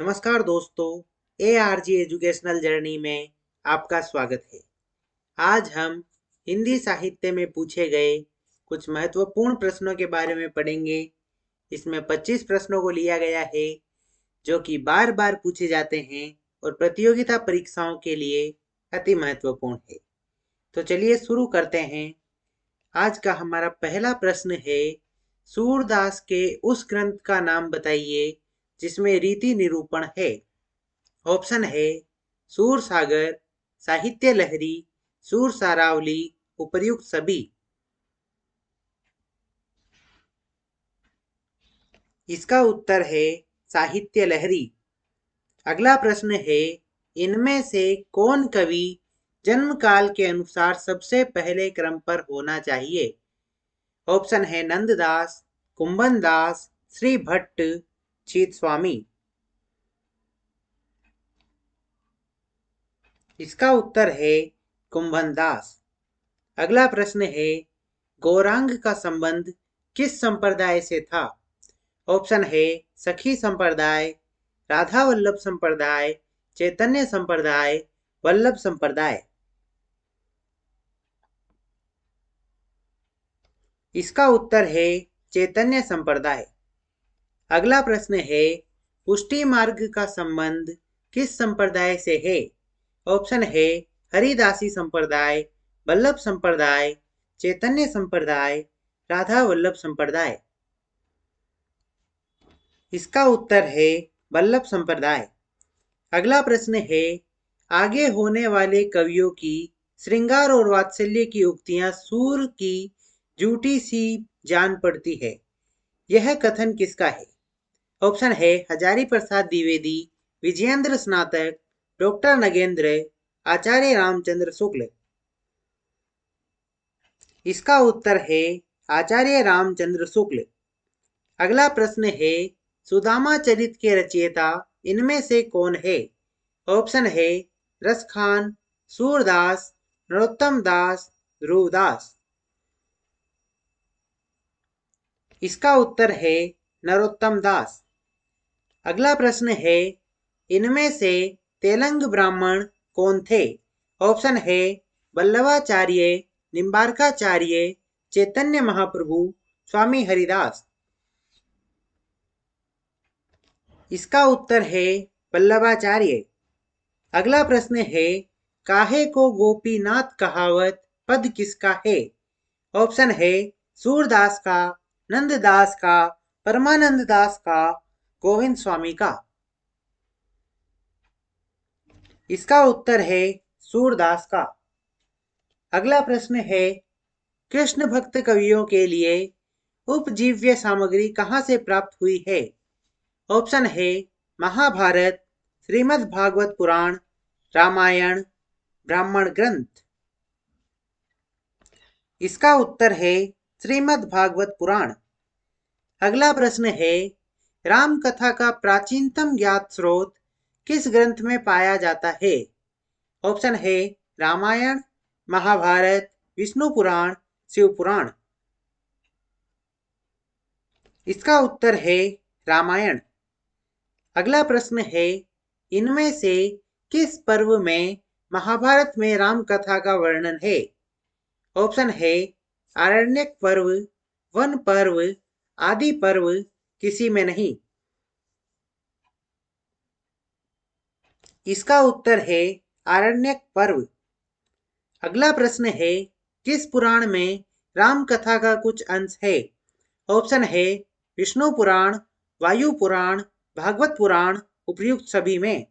नमस्कार दोस्तों, ARG educational journey में आपका स्वागत है। आज हम हिंदी साहित्य में पूछे गए कुछ महत्वपूर्ण प्रश्नों के बारे में पढ़ेंगे। इसमें 25 प्रश्नों को लिया गया है जो कि बार बार पूछे जाते हैं और प्रतियोगिता परीक्षाओं के लिए अति महत्वपूर्ण है। तो चलिए शुरू करते हैं। आज का हमारा पहला प्रश्न है, सूरदास के उस ग्रंथ का नाम बताइए जिसमें रीति निरूपण है। ऑप्शन है सूर सागर, साहित्य लहरी, सूर सारावली, उपर्युक्त सभी। इसका उत्तर है साहित्य लहरी। अगला प्रश्न है, इनमें से कौन कवि जन्म काल के अनुसार सबसे पहले क्रम पर होना चाहिए। ऑप्शन है नंददास, कुंभन दास, श्री भट्ट, चीत स्वामी। इसका उत्तर है कुंभन दास। अगला प्रश्न है, गौरांग का संबंध किस संप्रदाय से था। ऑप्शन है सखी संप्रदाय, राधा वल्लभ संप्रदाय, चैतन्य संप्रदाय, वल्लभ संप्रदाय। इसका उत्तर है चैतन्य संप्रदाय। अगला प्रश्न है, पुष्टि मार्ग का संबंध किस संप्रदाय से है। ऑप्शन है हरिदासी संप्रदाय, वल्लभ संप्रदाय, चैतन्य संप्रदाय, राधा वल्लभ संप्रदाय। इसका उत्तर है वल्लभ संप्रदाय। अगला प्रश्न है, आगे होने वाले कवियों की श्रृंगार और वात्सल्य की उक्तियां सूर की झूठी सी जान पड़ती है। यह कथन किसका है। ऑप्शन है हजारी प्रसाद द्विवेदी, विजयेंद्र स्नातक, डॉक्टर नगेंद्र, आचार्य रामचंद्र शुक्ल। इसका उत्तर है आचार्य रामचंद्र शुक्ल। अगला प्रश्न है, सुदामा चरित के रचयिता इनमें से कौन है। ऑप्शन है रसखान, सूरदास, नरोत्तम दास, ध्रुवदास। इसका उत्तर है नरोत्तम दास। अगला प्रश्न है, इनमें से तेलंग ब्राह्मण कौन थे। ऑप्शन है वल्लभाचार्य, निम्बार्काचार्य, चैतन्य महाप्रभु, स्वामी हरिदास। इसका उत्तर है वल्लभाचार्य। अगला प्रश्न है, काहे को गोपीनाथ कहावत पद किसका है। ऑप्शन है सूरदास का, नंददास का, परमानंद दास का, गोविंद स्वामी का। इसका उत्तर है सूरदास का। अगला प्रश्न है, कृष्ण भक्त कवियों के लिए उपजीव्य सामग्री कहाँ से प्राप्त हुई है। ऑप्शन है महाभारत, श्रीमद् भागवत पुराण, रामायण, ब्राह्मण ग्रंथ। इसका उत्तर है श्रीमद् भागवत पुराण। अगला प्रश्न है, राम कथा का प्राचीनतम ज्ञात स्रोत किस ग्रंथ में पाया जाता है। ऑप्शन है रामायण, महाभारत, विष्णु पुराण, शिव पुराण। इसका उत्तर है रामायण। अगला प्रश्न है, इनमें से किस पर्व में महाभारत में राम कथा का वर्णन है। ऑप्शन है आरण्यक पर्व, वन पर्व, आदि पर्व, किसी में नहीं। इसका उत्तर है आरण्यक पर्व। अगला प्रश्न है, किस पुराण में राम कथा का कुछ अंश है। ऑप्शन है विष्णु पुराण, वायु पुराण, भागवत पुराण, उपर्युक्त सभी में।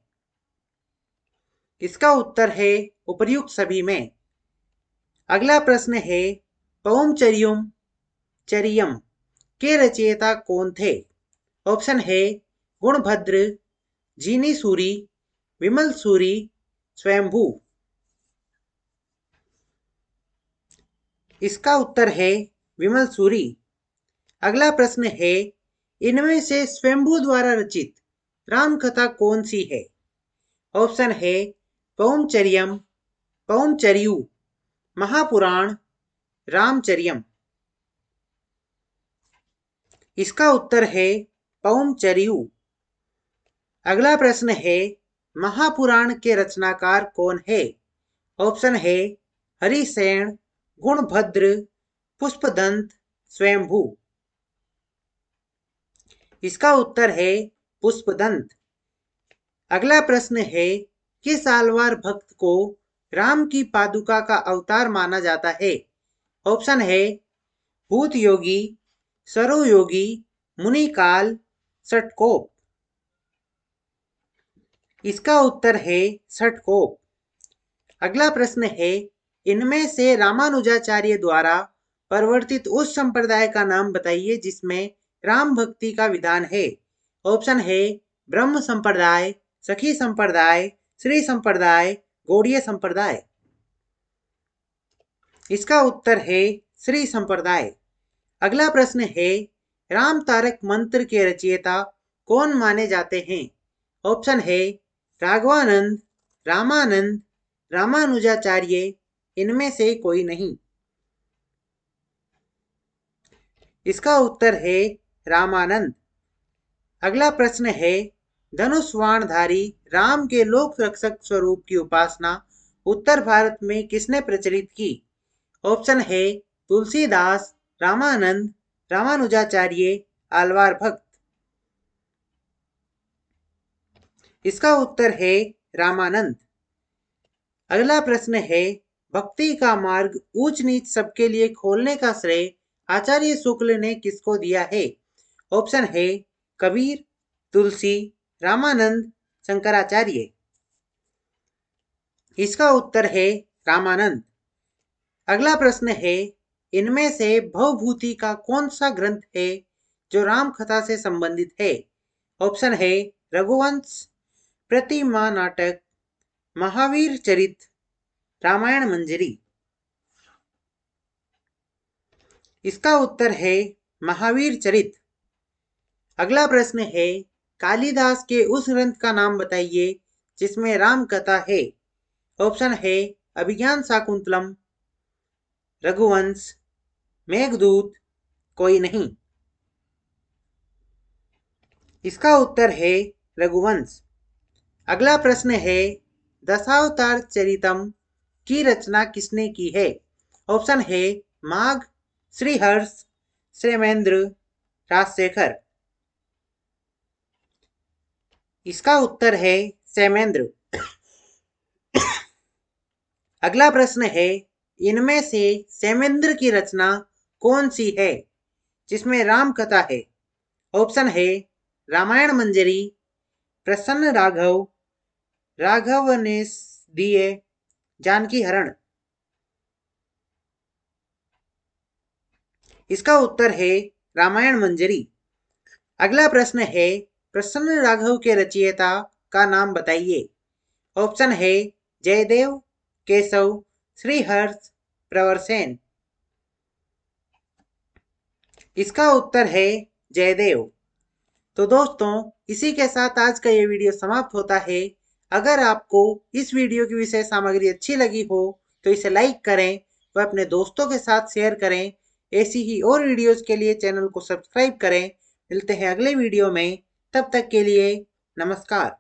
इसका उत्तर है उपर्युक्त सभी में। अगला प्रश्न है, पौमचर्युम चरियम के रचयिता कौन थे। ऑप्शन है गुणभद्र, जीनी सूरी, विमल सूरी, स्वयंभू। इसका उत्तर है विमल सूरी। अगला प्रश्न है, इनमें से स्वयंभू द्वारा रचित राम कथा कौन सी है। ऑप्शन है पौमचर्यम, पौमचर्यु, महापुराण, रामचर्यम। इसका उत्तर है पौमचर्यु। अगला प्रश्न है, महापुराण के रचनाकार कौन है? ऑप्शन है हरिसेन, गुणभद्र, पुष्पदंत, स्वयंभू। इसका उत्तर है पुष्पदंत। अगला प्रश्न है, किस आलवार भक्त को राम की पादुका का अवतार माना जाता है? ऑप्शन है भूत योगी, सरो योगी, मुनिकाल, षटकोप। इसका उत्तर है षटकोप। अगला प्रश्न है, इनमें से रामानुजाचार्य द्वारा प्रवर्तित उस संप्रदाय का नाम बताइए जिसमें राम भक्ति का विधान है। ऑप्शन है ब्रह्म संप्रदाय, सखी संप्रदाय, श्री संप्रदाय, गौड़ीय संप्रदाय। इसका उत्तर है श्री संप्रदाय। अगला प्रश्न है, राम तारक मंत्र के रचयिता कौन माने जाते हैं? ऑप्शन है राघवानंद, रामानंद, रामानुजाचार्य, इनमें से कोई नहीं। इसका उत्तर है रामानंद। अगला प्रश्न है, धनुष बाणधारी राम के लोक रक्षक स्वरूप की उपासना उत्तर भारत में किसने प्रचलित की? ऑप्शन है तुलसीदास, रामानंद, रामानुजाचार्य, आलवार भक्त। इसका उत्तर है रामानंद। अगला प्रश्न है, भक्ति का मार्ग ऊंच नीच सबके लिए खोलने का श्रेय आचार्य शुक्ल ने किसको दिया है? ऑप्शन है कबीर, तुलसी, रामानंद, शंकराचार्य। इसका उत्तर है रामानंद। अगला प्रश्न है, इनमें से भवभूति का कौन सा ग्रंथ है जो राम कथा से संबंधित है? ऑप्शन है रघुवंश, प्रतिमा नाटक, महावीर चरित, रामायण मंजरी। इसका उत्तर है महावीर चरित। अगला प्रश्न है, कालिदास के उस ग्रंथ का नाम बताइए जिसमें राम कथा है। ऑप्शन है अभिज्ञान शाकुंतलम, रघुवंश, मेघदूत, कोई नहीं। इसका उत्तर है रघुवंश। अगला प्रश्न है, दशावतार चरितम की रचना किसने की है? ऑप्शन है माघ, श्रीहर्ष, क्षेमेंद्र, राजशेखर। इसका उत्तर है क्षेमेंद्र। अगला प्रश्न है, इनमें से क्षेमेंद्र की रचना कौन सी है जिसमें राम कथा है? ऑप्शन है रामायण मंजरी, प्रसन्न राघव, राघव ने दिए, जानकी हरण। इसका उत्तर है रामायण मंजरी। अगला प्रश्न है, प्रसन्न राघव के रचयिता का नाम बताइए। ऑप्शन है जयदेव, केशव, श्रीहर्ष, प्रवरसेन। इसका उत्तर है जयदेव। तो दोस्तों, इसी के साथ आज का ये वीडियो समाप्त होता है। अगर आपको इस वीडियो की विषय सामग्री अच्छी लगी हो तो इसे लाइक करें व अपने दोस्तों के साथ शेयर करें। ऐसी ही और वीडियोस के लिए चैनल को सब्सक्राइब करें। मिलते हैं अगले वीडियो में, तब तक के लिए नमस्कार।